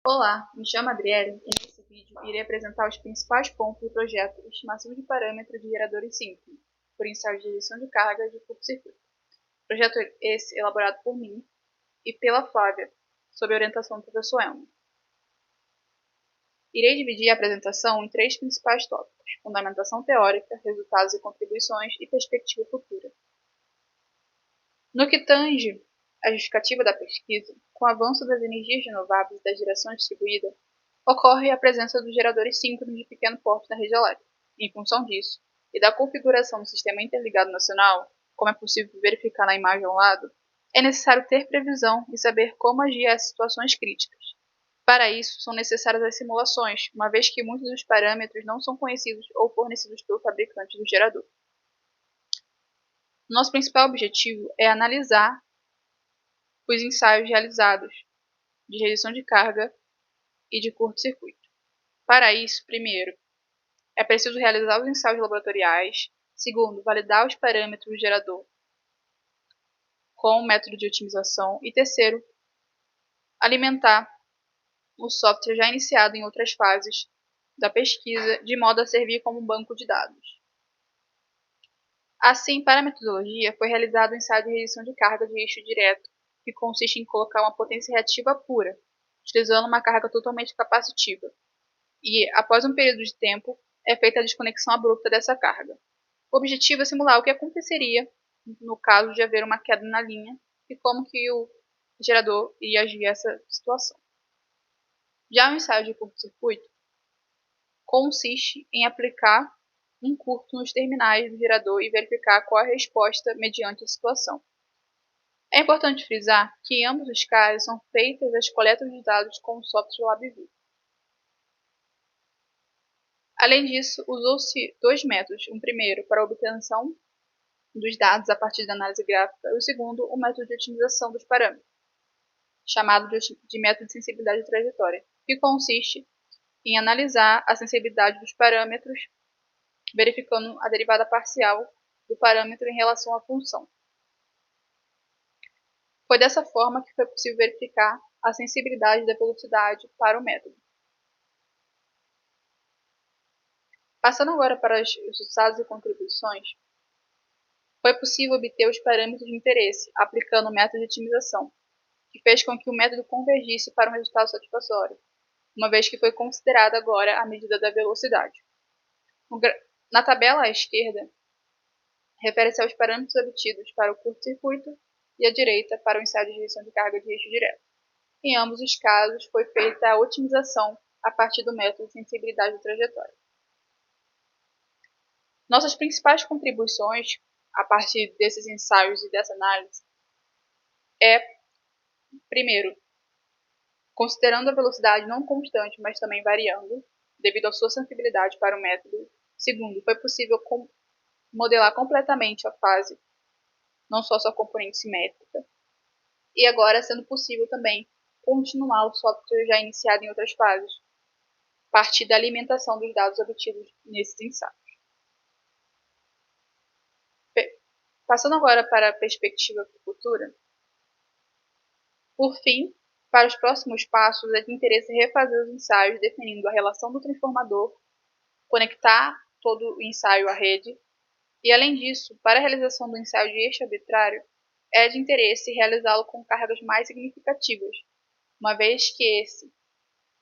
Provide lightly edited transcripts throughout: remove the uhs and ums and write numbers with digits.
Olá, me chamo Adriele e nesse vídeo irei apresentar os principais pontos do projeto Estimação de Parâmetros de Geradores Síncronos, por ensaio de gestão de carga de curto-circuito. Projeto esse elaborado por mim e pela Flávia, sob a orientação do professor Elmo. Irei dividir a apresentação em três principais tópicos: fundamentação teórica, resultados e contribuições e perspectiva futura. No que tange à justificativa da pesquisa, com o avanço das energias renováveis e da geração distribuída, ocorre a presença dos geradores síncronos de pequeno porte na rede elétrica. Em função disso, e da configuração do Sistema Interligado Nacional, como é possível verificar na imagem ao lado, é necessário ter previsão e saber como agir a situações críticas. Para isso, são necessárias as simulações, uma vez que muitos dos parâmetros não são conhecidos ou fornecidos pelo fabricante do gerador. Nosso principal objetivo é analisar os ensaios realizados de redução de carga e de curto-circuito. Para isso, primeiro, é preciso realizar os ensaios laboratoriais. Segundo, validar os parâmetros do gerador com o método de otimização. E terceiro, alimentar o software já iniciado em outras fases da pesquisa, de modo a servir como um banco de dados. Assim, para a metodologia, foi realizado o ensaio de redução de carga de eixo direto, que consiste em colocar uma potência reativa pura, utilizando uma carga totalmente capacitiva. E, após um período de tempo, é feita a desconexão abrupta dessa carga. O objetivo é simular o que aconteceria no caso de haver uma queda na linha e como que o gerador iria agir nessa situação. Já o ensaio de curto-circuito consiste em aplicar um curto nos terminais do gerador e verificar qual a resposta mediante a situação. É importante frisar que em ambos os casos são feitas as coletas de dados com o software LabVIEW. Além disso, usou-se dois métodos, um primeiro para a obtenção dos dados a partir da análise gráfica e o segundo, o método de otimização dos parâmetros, chamado de método de sensibilidade de trajetória, que consiste em analisar a sensibilidade dos parâmetros, verificando a derivada parcial do parâmetro em relação à função. Foi dessa forma que foi possível verificar a sensibilidade da velocidade para o método. Passando agora para os resultados e contribuições, foi possível obter os parâmetros de interesse aplicando o método de otimização, que fez com que o método convergisse para um resultado satisfatório, uma vez que foi considerada agora a medida da velocidade. Na tabela à esquerda, refere-se aos parâmetros obtidos para o curto-circuito e à direita para o ensaio de redução de carga de eixo direto. Em ambos os casos, foi feita a otimização a partir do método de sensibilidade de trajetória. Nossas principais contribuições, a partir desses ensaios e dessa análise, é, primeiro, considerando a velocidade não constante, mas também variando, devido à sua sensibilidade para o método. Segundo, foi possível modelar completamente a fase, não só sua componente simétrica. E agora, sendo possível também continuar o software já iniciado em outras fases, a partir da alimentação dos dados obtidos nesses ensaios. Passando agora para a perspectiva futura, por fim, para os próximos passos, é de interesse refazer os ensaios definindo a relação do transformador, conectar todo o ensaio à rede, e além disso, para a realização do ensaio de eixo arbitrário, é de interesse realizá-lo com cargas mais significativas, uma vez que esse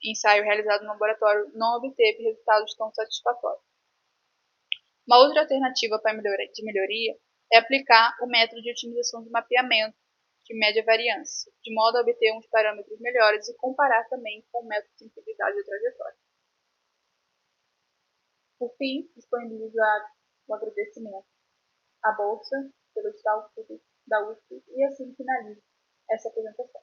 ensaio realizado no laboratório não obteve resultados tão satisfatórios. Uma outra alternativa de melhoria é aplicar o método de otimização de mapeamento de média variância, de modo a obter uns parâmetros melhores e comparar também com o método de sensibilidade de trajetória. Por fim, disponibilizo o agradecimento à Bolsa pelo edital da USP e assim finalizo essa apresentação.